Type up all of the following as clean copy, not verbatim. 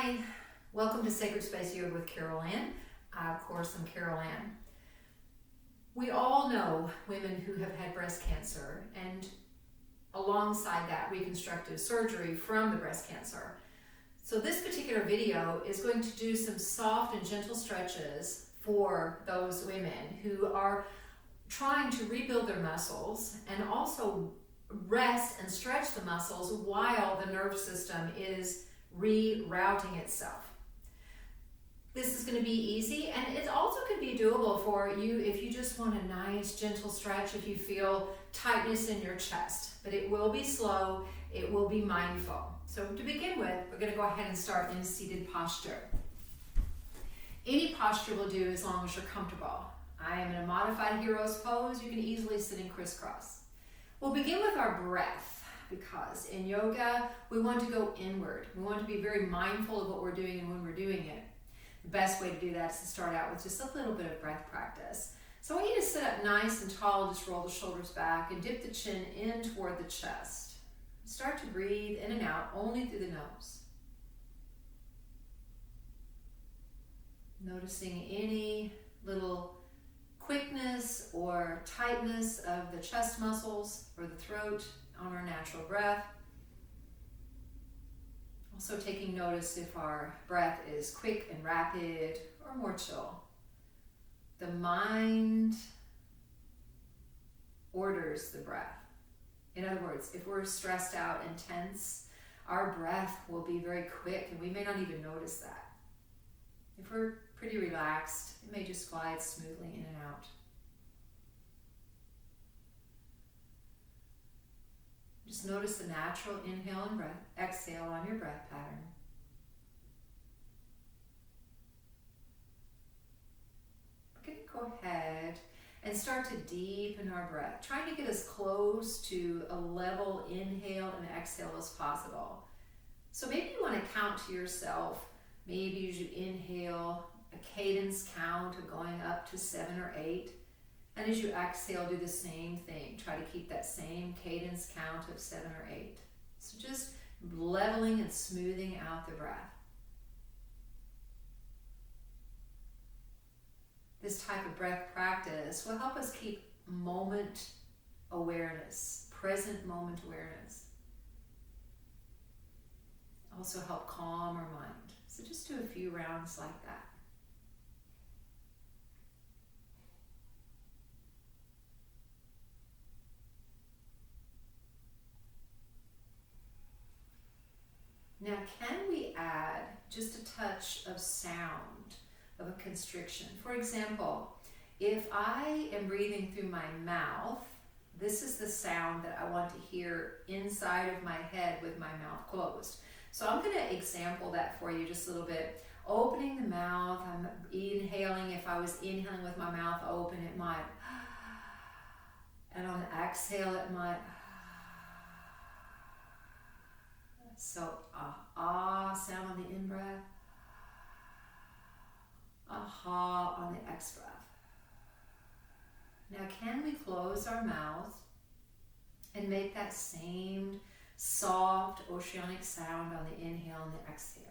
Hi, welcome to Sacred Space Yoga with Carol Ann. Of course, I'm Carol Ann. We all know women who have had breast cancer and alongside that reconstructive surgery from the breast cancer. So this particular video is going to do some soft and gentle stretches for those women who are trying to rebuild their muscles and also rest and stretch the muscles while the nerve system is rerouting itself. This is going to be easy, and it also can be doable for you if you just want a nice gentle stretch, if you feel tightness in your chest. But it will be slow, it will be mindful. So to begin with, we're going to go ahead and start in a seated posture. Any posture will do as long as you're comfortable. I am in a modified hero's pose. You can easily sit in crisscross. We'll begin with our breath, because in yoga, we want to go inward. We want to be very mindful of what we're doing and when we're doing it. The best way to do that is to start out with just a little bit of breath practice. So I want you to sit up nice and tall, just roll the shoulders back and dip the chin in toward the chest. Start to breathe in and out only through the nose. Noticing any little quickness or tightness of the chest muscles or the throat on our natural breath. Also taking notice if our breath is quick and rapid or more chill. The mind orders the breath. In other words, if we're stressed out and tense, our breath will be very quick and we may not even notice that. If we're pretty relaxed, it may just glide smoothly in and out. Just notice the natural inhale and breath, exhale on your breath pattern. We're going to go ahead and start to deepen our breath, trying to get as close to a level inhale and exhale as possible. So maybe you want to count to yourself, maybe as you inhale, a cadence count of going up to 7 or 8. And as you exhale, do the same thing. Try to keep that same cadence count of 7 or 8. So just leveling and smoothing out the breath. This type of breath practice will help us keep moment awareness, present moment awareness. Also help calm our mind. So just do a few rounds like that. Now, can we add just a touch of sound of a constriction? For example, if I am breathing through my mouth, this is the sound that I want to hear inside of my head with my mouth closed. So I'm going to example that for you just a little bit. Opening the mouth, I'm inhaling. If I was inhaling with my mouth open, it might, and on the exhale, it might. So sound on the in-breath, aha on the ex-breath. Now can we close our mouth and make that same soft oceanic sound on the inhale and the exhale?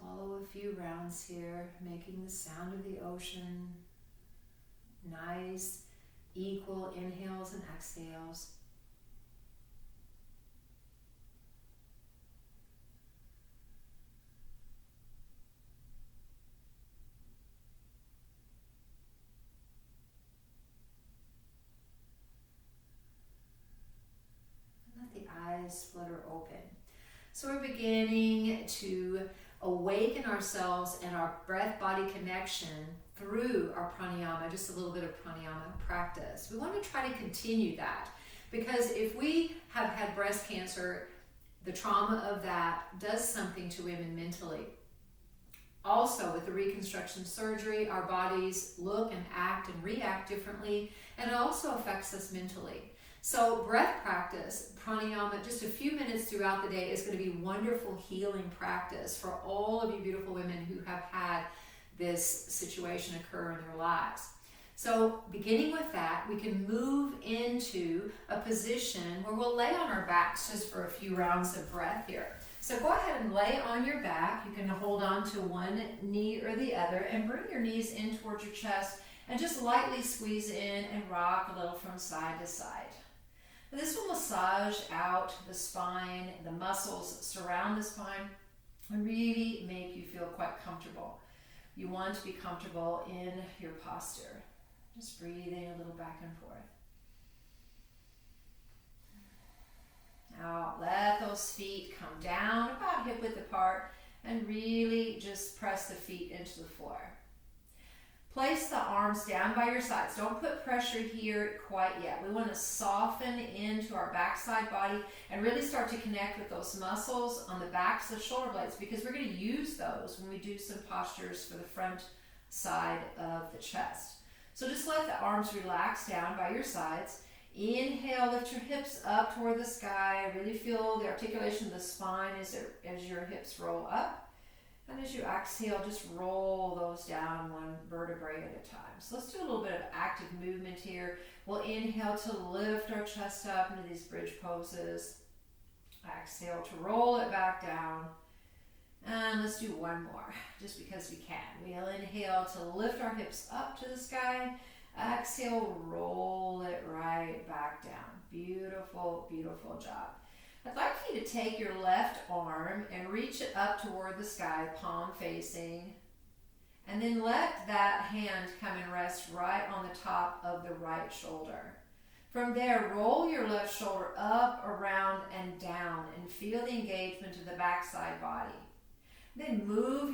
Follow a few rounds here, making the sound of the ocean. Nice, equal inhales and exhales. And let the eyes flutter open. So we're beginning to awaken ourselves and our breath-body connection through our pranayama, just a little bit of pranayama practice. We want to try to continue that because if we have had breast cancer, the trauma of that does something to women mentally. Also, with the reconstruction surgery, our bodies look and act and react differently, and it also affects us mentally. So breath practice, pranayama, just a few minutes throughout the day is going to be wonderful healing practice for all of you beautiful women who have had this situation occur in your lives. So beginning with that, we can move into a position where we'll lay on our backs just for a few rounds of breath here. So go ahead and lay on your back. You can hold on to one knee or the other and bring your knees in towards your chest and just lightly squeeze in and rock a little from side to side. This will massage out the spine, the muscles surround the spine, and really make you feel quite comfortable. You want to be comfortable in your posture. Just breathing a little back and forth. Now let those feet come down about hip width apart and really just press the feet into the floor. Place the arms down by your sides. Don't put pressure here quite yet. We want to soften into our backside body and really start to connect with those muscles on the backs of the shoulder blades, because we're going to use those when we do some postures for the front side of the chest. So just let the arms relax down by your sides. Inhale, lift your hips up toward the sky. Really feel the articulation of the spine as your hips roll up. And as you exhale, just roll those down one vertebrae at a time. So let's do a little bit of active movement here. We'll inhale to lift our chest up into these bridge poses. Exhale to roll it back down. And let's do one more, just because we can. We'll inhale to lift our hips up to the sky. Exhale, roll it right back down. Beautiful, beautiful job. I'd like for you to take your left arm and reach it up toward the sky, palm facing, and then let that hand come and rest right on the top of the right shoulder. From there, roll your left shoulder up, around, and down, and feel the engagement of the backside body. Then roll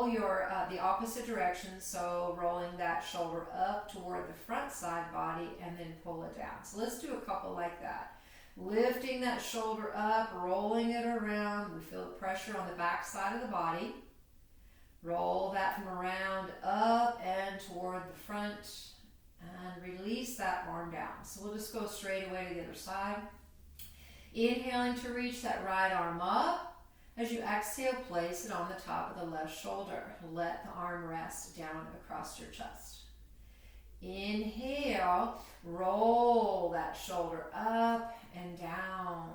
the opposite direction, so rolling that shoulder up toward the front side body, and then pull it down. So let's do a couple like that. Lifting that shoulder up, rolling it around. We feel the pressure on the back side of the body. Roll that from around, up and toward the front, and release that arm down. So we'll just go straight away to the other side. Inhaling to reach that right arm up. As you exhale, place it on the top of the left shoulder. Let the arm rest down across your chest. Inhale, roll that shoulder up and down,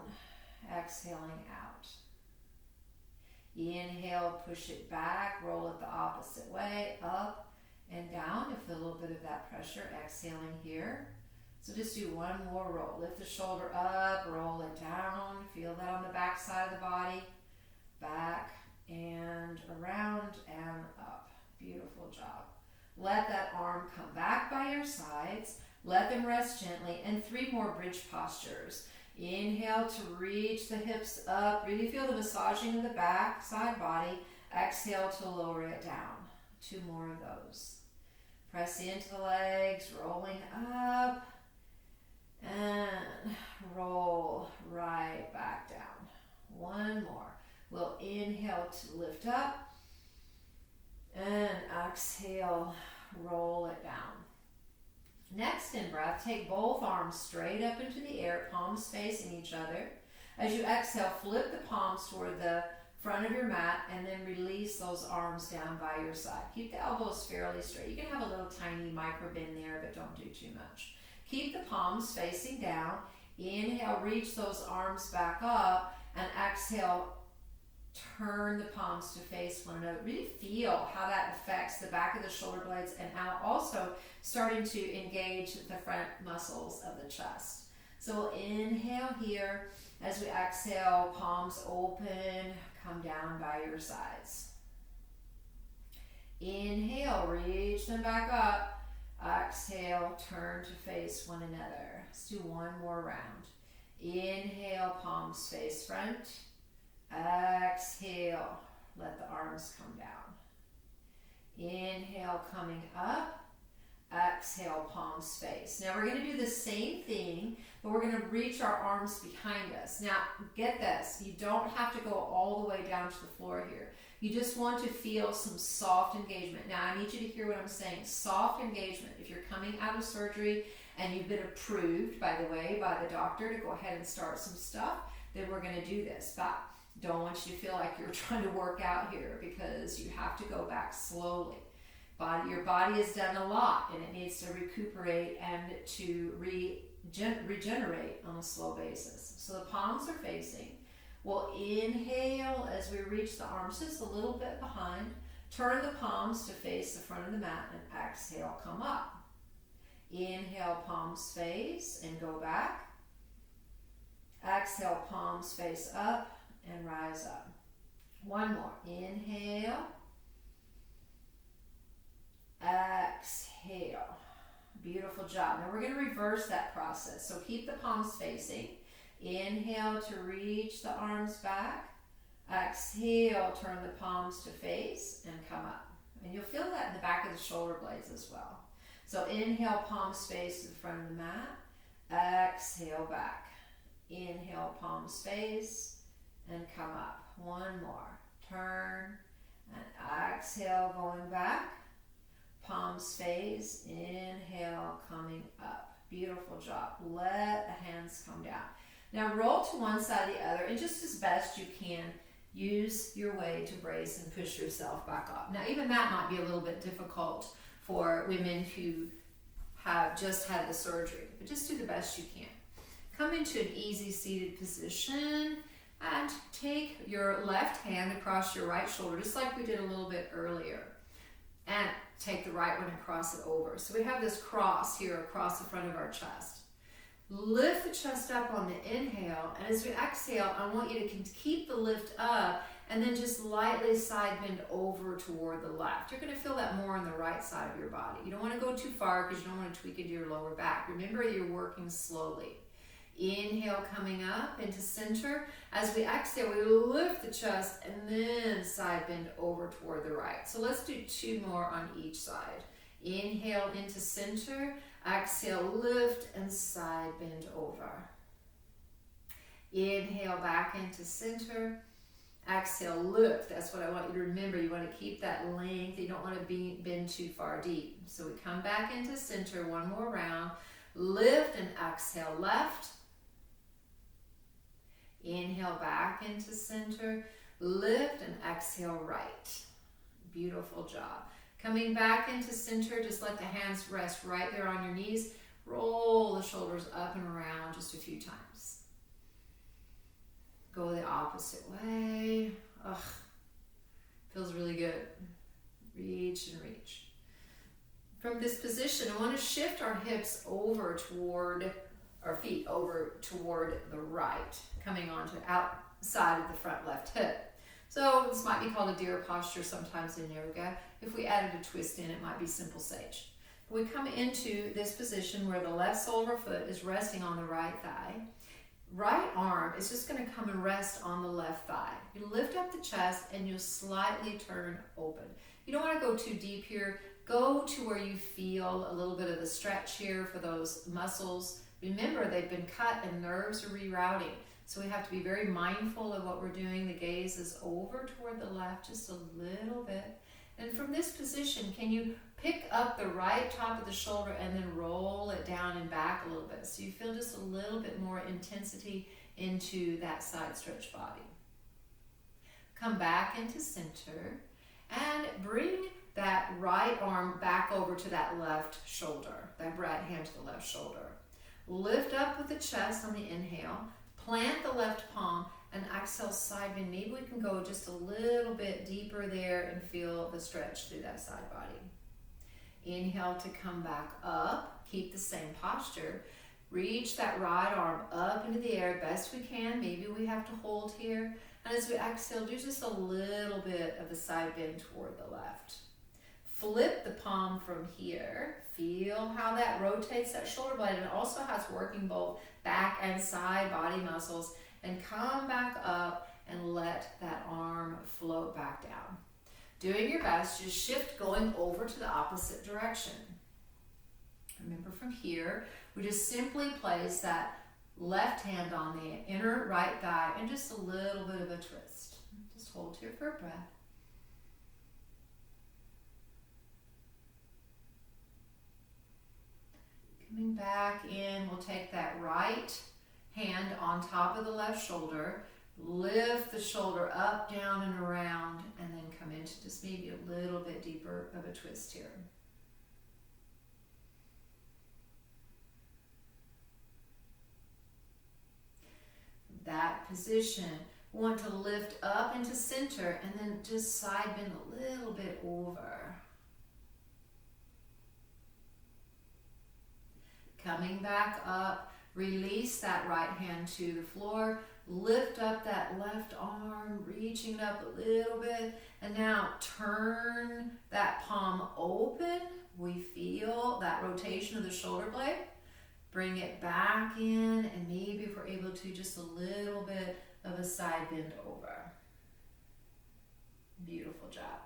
exhaling out. Inhale, push it back, roll it the opposite way, up and down to feel a little bit of that pressure, exhaling here. So just do one more roll. Lift the shoulder up, roll it down, feel that on the back side of the body, back and around and up. Beautiful job. Let that arm come back by your sides. Let them rest gently. And 3 more bridge postures. Inhale to reach the hips up. Really feel the massaging of the back side body. Exhale to lower it down. 2 more of those. Press into the legs, rolling up. And roll right back down. 1 more. We'll inhale to lift up. And exhale, roll it down. Next in breath, take both arms straight up into the air, palms facing each other. As you exhale, flip the palms toward the front of your mat and then release those arms down by your side. Keep the elbows fairly straight. You can have a little tiny micro bend there, but don't do too much. Keep the palms facing down. Inhale, reach those arms back up, and exhale, turn the palms to face one another. Really feel how that affects the back of the shoulder blades and how also starting to engage the front muscles of the chest. So we'll inhale here. As we exhale, palms open, come down by your sides. Inhale, reach them back up. Exhale, turn to face one another. Let's do 1 more round. Inhale, palms face front. Exhale, let the arms come down. Inhale, coming up. Exhale, palms face. Now we're going to do the same thing, but we're going to reach our arms behind us. Now, get this. You don't have to go all the way down to the floor here. You just want to feel some soft engagement. Now, I need you to hear what I'm saying. Soft engagement. If you're coming out of surgery and you've been approved, by the way, by the doctor to go ahead and start some stuff, then we're going to do this. But don't want you to feel like you're trying to work out here, because you have to go back slowly. Your body has done a lot, and it needs to recuperate and to regenerate on a slow basis. So the palms are facing. We'll inhale as we reach the arms just a little bit behind. Turn the palms to face the front of the mat, and exhale, come up. Inhale, palms face and go back. Exhale, palms face up and rise up. One more. Inhale. Exhale. Beautiful job. Now we're going to reverse that process. So keep the palms facing. Inhale to reach the arms back. Exhale, turn the palms to face and come up. And you'll feel that in the back of the shoulder blades as well. So inhale, palms face to the front of the mat. Exhale, back. Inhale, palms face and come up. One more. Turn and exhale, going back. Palms face, inhale, coming up. Beautiful job. Let the hands come down. Now roll to one side or the other, and just as best you can, use your way to brace and push yourself back up. Now even that might be a little bit difficult for women who have just had the surgery, but just do the best you can. Come into an easy seated position and take your left hand across your right shoulder, just like we did a little bit earlier. And take the right one and cross it over. So we have this cross here across the front of our chest. Lift the chest up on the inhale, and as we exhale, I want you to keep the lift up and then just lightly side bend over toward the left. You're going to feel that more on the right side of your body. You don't want to go too far because you don't want to tweak into your lower back. Remember, you're working slowly. Inhale, coming up into center. As we exhale, we lift the chest and then side bend over toward the right. So let's do two more on each side. Inhale into center. Exhale, lift and side bend over. Inhale back into center. Exhale, lift. That's what I want you to remember. You want to keep that length. You don't want to bend too far deep. So we come back into center, one more round. Lift and exhale, left. Inhale back into center, lift and exhale right. Beautiful job. Coming back into center, just let the hands rest right there on your knees. Roll the shoulders up and around just a few times. Go the opposite way. Ugh, feels really good. Reach and reach. From this position, I want to shift our hips over toward our feet, over toward the right, coming onto outside of the front left hip. So this might be called a deer posture sometimes in yoga. If we added a twist in, it might be simple sage. We come into this position where the left sole of our foot is resting on the right thigh. Right arm is just going to come and rest on the left thigh. You lift up the chest and you'll slightly turn open. You don't want to go too deep here. Go to where you feel a little bit of the stretch here for those muscles. Remember, they've been cut and nerves are rerouting. So we have to be very mindful of what we're doing. The gaze is over toward the left just a little bit. And from this position, can you pick up the right top of the shoulder and then roll it down and back a little bit so you feel just a little bit more intensity into that side stretch body. Come back into center and bring that right arm back over to that left shoulder, that right hand to the left shoulder. Lift up with the chest on the inhale, plant the left palm, and exhale, side bend. Maybe we can go just a little bit deeper there and feel the stretch through that side body. Inhale to come back up, keep the same posture. Reach that right arm up into the air best we can. Maybe we have to hold here. And as we exhale, do just a little bit of the side bend toward the left. Flip the palm from here. Feel how that rotates that shoulder blade, and it also has working both back and side body muscles. And come back up and let that arm float back down. Doing your best, just shift going over to the opposite direction. Remember, from here, we just simply place that left hand on the inner right thigh and just a little bit of a twist. Just hold here for a breath. Coming back in, we'll take that right hand on top of the left shoulder, lift the shoulder up, down, and around, and then come into just maybe a little bit deeper of a twist here. That position, we want to lift up into center and then just side bend a little bit over. Coming back up, release that right hand to the floor, lift up that left arm, reaching up a little bit, and now turn that palm open. We feel that rotation of the shoulder blade. Bring it back in, and maybe if we're able to, just a little bit of a side bend over. Beautiful job.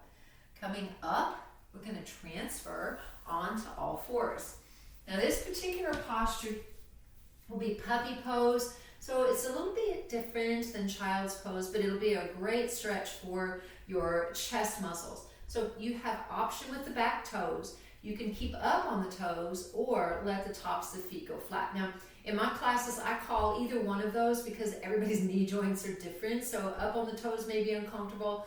Coming up, we're going to transfer onto all fours. Now this particular posture will be puppy pose, so it's a little bit different than child's pose, but it'll be a great stretch for your chest muscles. So you have option with the back toes. You can keep up on the toes or let the tops of the feet go flat. Now, in my classes, I call either one of those because everybody's knee joints are different. So up on the toes may be uncomfortable,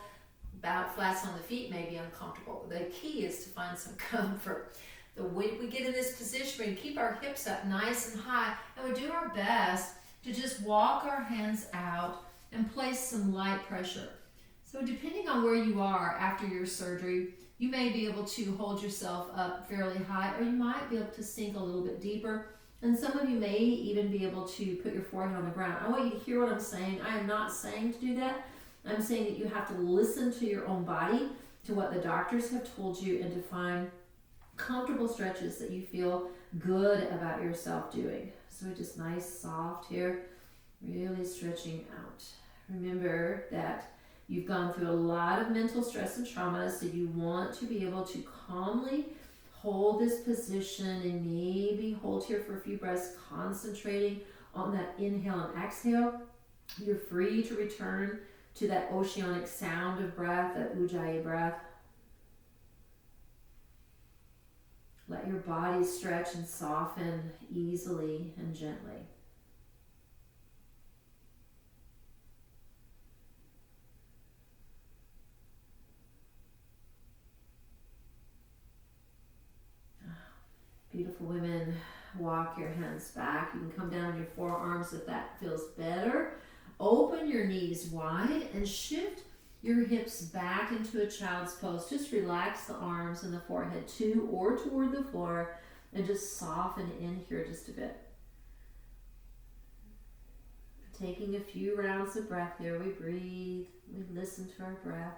back flats on the feet may be uncomfortable. The key is to find some comfort. The way we get in this position, we can keep our hips up nice and high, and we do our best to just walk our hands out and place some light pressure. So depending on where you are after your surgery, you may be able to hold yourself up fairly high, or you might be able to sink a little bit deeper. And some of you may even be able to put your forehead on the ground. I want you to hear what I'm saying. I am not saying to do that. I'm saying that you have to listen to your own body, to what the doctors have told you, and to find comfortable stretches that you feel good about yourself doing. So just nice, soft here, really stretching out. Remember that you've gone through a lot of mental stress and trauma, so you want to be able to calmly hold this position and maybe hold here for a few breaths, concentrating on that inhale and exhale. You're free to return to that oceanic sound of breath, that ujjayi breath. Let your body stretch and soften easily and gently. Beautiful women, walk your hands back. You can come down on your forearms if that feels better. Open your knees wide and shift your hips back into a child's pose. Just relax the arms and the forehead to or toward the floor, and just soften in here just a bit. Taking a few rounds of breath here. We breathe, we listen to our breath.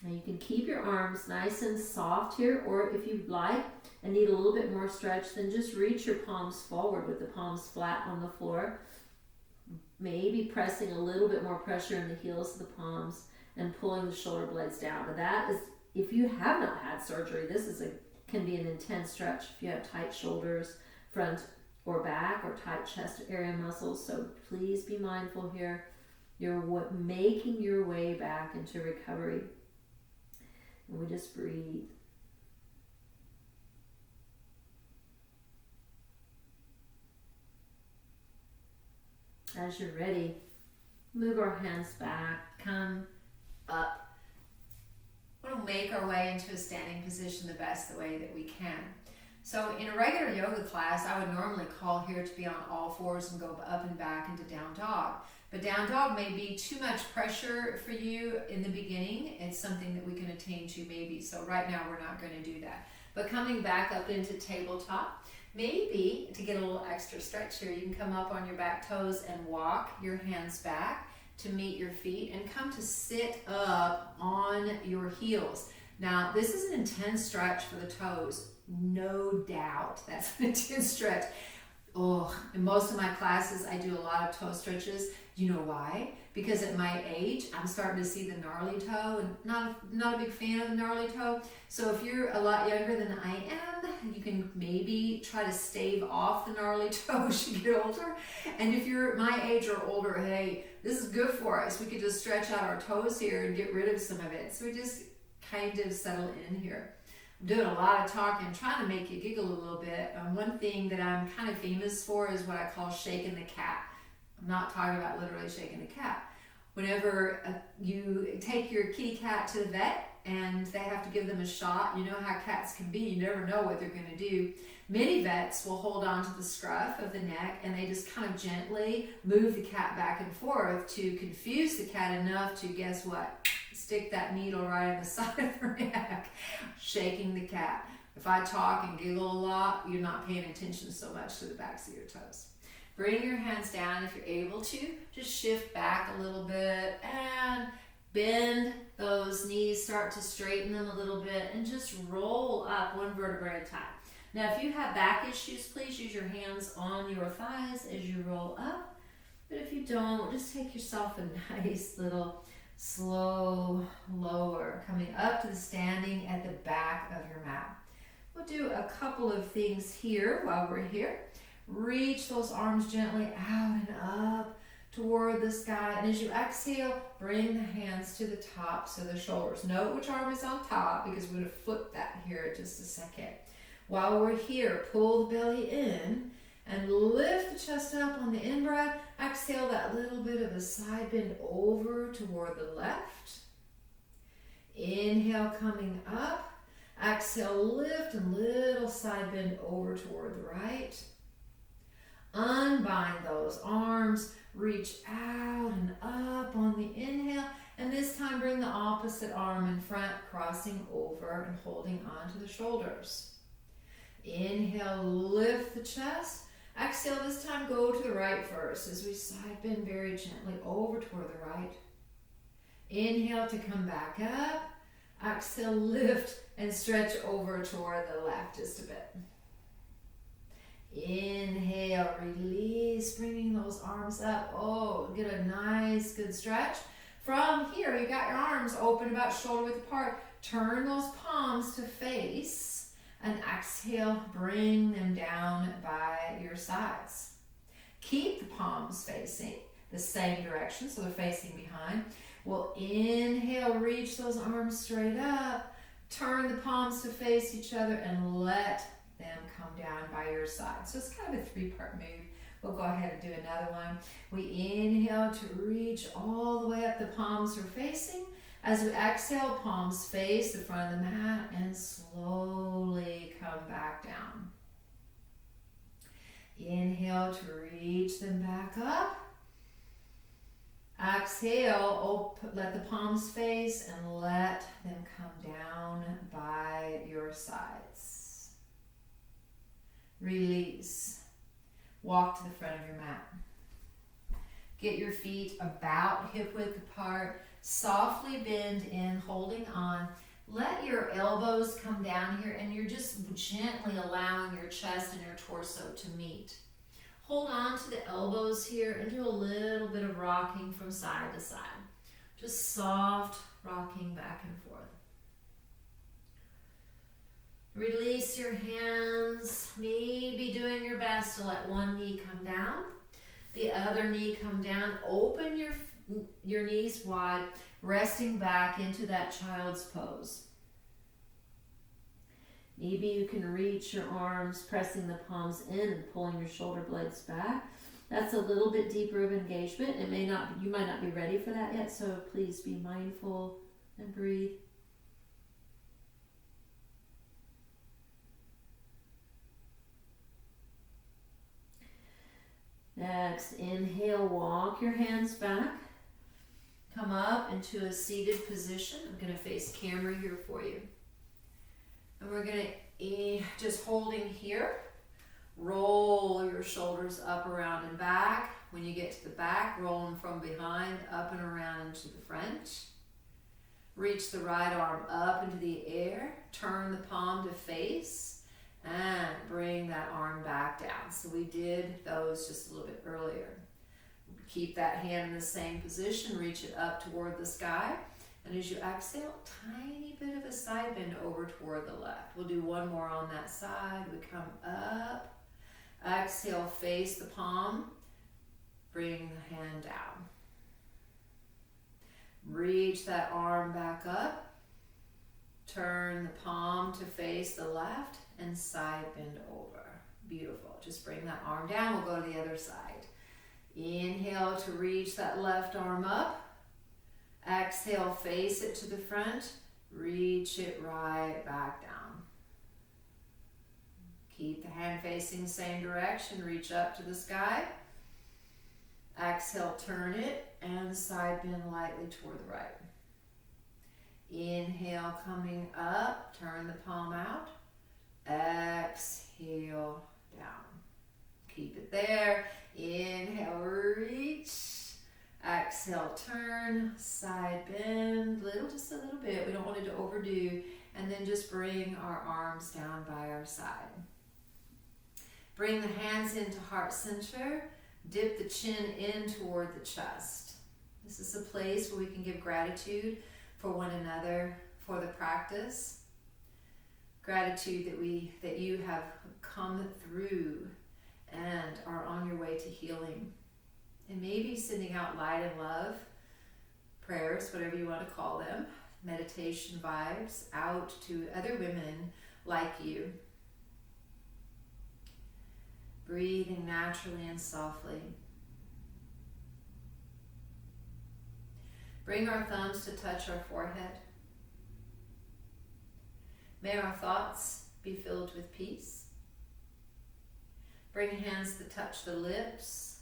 Now you can keep your arms nice and soft here, or if you'd like and need a little bit more stretch, then just reach your palms forward with the palms flat on the floor. Maybe pressing a little bit more pressure in the heels of the palms and pulling the shoulder blades down. But that is, if you have not had surgery, this can be an intense stretch if you have tight shoulders, front or back, or tight chest area muscles. So please be mindful here. You're making your way back into recovery. And we just breathe. As you're ready, move our hands back, come up. We're going to make our way into a standing position the best way that we can. So in a regular yoga class, I would normally call here to be on all fours and go up and back into down dog. But down dog may be too much pressure for you in the beginning. It's something that we can attain to maybe. So right now we're not going to do that. But coming back up into tabletop, maybe to get a little extra stretch here, you can come up on your back toes and walk your hands back to meet your feet and come to sit up on your heels. Now this is an intense stretch for the toes, no doubt. That's an intense stretch. Oh, in most of my classes, I do a lot of toe stretches. Do you know why? Because at my age, I'm starting to see the gnarly toe, and not a big fan of the gnarly toe. So if you're a lot younger than I am, you can maybe try to stave off the gnarly toe as you get older. And if you're my age or older, hey, this is good for us. We could just stretch out our toes here and get rid of some of it. So we just kind of settle in here. I'm doing a lot of talking, trying to make you giggle a little bit. One thing that I'm kind of famous for is what I call shaking the cat. I'm not talking about literally shaking the cat. Whenever you take your kitty cat to the vet and they have to give them a shot, you know how cats can be. You never know what they're going to do. Many vets will hold on to the scruff of the neck and they just kind of gently move the cat back and forth to confuse the cat enough to, guess what? Stick that needle right in the side of her neck, shaking the cat. If I talk and giggle a lot, you're not paying attention so much to the backs of your toes. Bring your hands down if you're able to. Just shift back a little bit and bend those knees, start to straighten them a little bit, and just roll up one vertebrae at a time. Now, if you have back issues, please use your hands on your thighs as you roll up. But if you don't, just take yourself a nice little slow lower, coming up to the standing at the back of your mat. We'll do a couple of things here while we're here. Reach those arms gently out and up toward the sky. And as you exhale, bring the hands to the tops of the shoulders. Note which arm is on top because we're going to flip that here in just a second. While we're here, pull the belly in and lift the chest up on the in-breath. Exhale that little bit of a side bend over toward the left. Inhale, coming up. Exhale, lift and little side bend over toward the right. Unbind those arms, reach out and up on the inhale, and this time bring the opposite arm in front, crossing over and holding onto the shoulders. Inhale, lift the chest. Exhale, this time go to the right first as we side bend very gently over toward the right. Inhale to come back up. Exhale, lift and stretch over toward the left just a bit. Inhale, release, bringing those arms up. Oh, get a nice, good stretch. From here, you got your arms open about shoulder width apart. Turn those palms to face. And exhale, bring them down by your sides. Keep the palms facing the same direction, so they're facing behind. We'll inhale, reach those arms straight up. Turn the palms to face each other and let them come down by your side. So it's kind of a three-part move. We'll go ahead and do another one. We inhale to reach all the way up. The palms are facing. As we exhale, palms face the front of the mat and slowly come back down. Inhale to reach them back up. Exhale, let the palms face and let them come down by your sides. Release. Walk to the front of your mat. Get your feet about hip width apart. Softly bend in, holding on. Let your elbows come down here and you're just gently allowing your chest and your torso to meet. Hold on to the elbows here and do a little bit of rocking from side to side. Just soft rocking back and forth. Release your hands, maybe doing your best to let one knee come down, the other knee come down. Open your knees wide, resting back into that child's pose. Maybe you can reach your arms, pressing the palms in and pulling your shoulder blades back. That's a little bit deeper of engagement. You might not be ready for that yet, so please be mindful and breathe. Next, inhale, walk your hands back. Come up into a seated position. I'm going to face camera here for you. And we're going to, just holding here, roll your shoulders up, around, and back. When you get to the back, roll them from behind, up and around into the front. Reach the right arm up into the air. Turn the palm to face. And bring that arm back down. So we did those just a little bit earlier. Keep that hand in the same position. Reach it up toward the sky. And as you exhale, tiny bit of a side bend over toward the left. We'll do one more on that side. We come up. Exhale, face the palm. Bring the hand down. Reach that arm back up. Turn the palm to face the left and side bend over. Beautiful. Just bring that arm down. We'll go to the other side. Inhale to reach that left arm up. Exhale, face it to the front. Reach it right back down. Keep the hand facing the same direction. Reach up to the sky. Exhale, turn it and side bend lightly toward the right. Inhale, coming up. Turn the palm out. Exhale, down. Keep it there. Inhale, reach. Exhale, turn, side bend, just a little bit. We don't want it to overdo. And then just bring our arms down by our side. Bring the hands into heart center. Dip the chin in toward the chest. This is a place where we can give gratitude for one another, for the practice. Gratitude that you have come through and are on your way to healing. And maybe sending out light and love, prayers, whatever you want to call them, meditation vibes out to other women like you. Breathing naturally and softly. Bring our thumbs to touch our forehead. May our thoughts be filled with peace. Bring hands to touch the lips.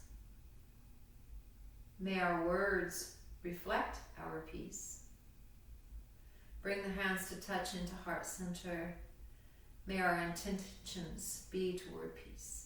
May our words reflect our peace. Bring the hands to touch into heart center. May our intentions be toward peace.